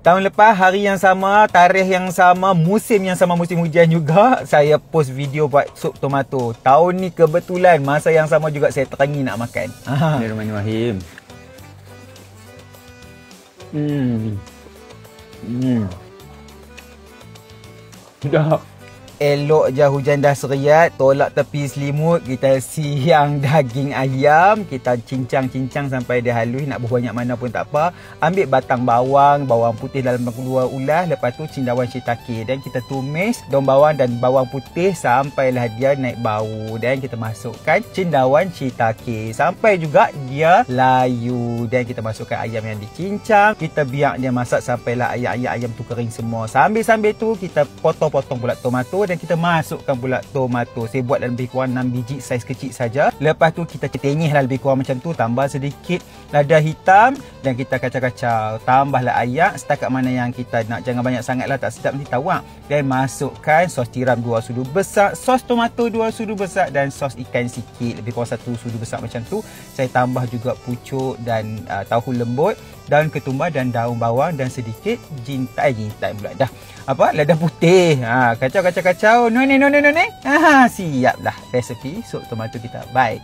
Tahun lepas, hari yang sama, tarikh yang sama, musim yang sama, musim hujan juga, saya post video buat sup tomato. Tahun ni kebetulan masa yang sama juga saya terangi nak makan. Bismillahirrahmanirrahim. Sedap. Elok je hujan dah seriat, tolak tepi selimut, kita siang daging ayam, kita cincang-cincang sampai dia halus, nak berbanyak mana pun tak apa. Ambil batang bawang, bawang putih dalam 2 ulas, lepas tu cendawan shiitake dan kita tumis daun bawang dan bawang putih sampailah dia naik bau dan kita masukkan cendawan shiitake sampai juga dia layu dan kita masukkan ayam yang dicincang, kita biar dia masak sampailah ayam tu kering semua. Sambil-sambil tu kita potong-potong pula tomato dan kita masukkan pula tomato. Saya buat dalam lebih kurang 6 biji saiz kecil saja. Lepas tu kita tenyihlah lebih kurang macam tu, tambah sedikit lada hitam dan kita kacau-kacau. Tambahlah air setakat mana yang kita nak, jangan banyak sangatlah, tak sedap nanti tawak. Dan masukkan sos tiram 2 sudu besar, sos tomato 2 sudu besar dan sos ikan sikit lebih kurang 1 sudu besar macam tu. Saya tambah juga pucuk dan tahu lembut, daun ketumbar dan daun bawang dan sedikit jintai pula dah. Lada putih. Kacau. No. Siap dah resepi sup tomato kita. Bye.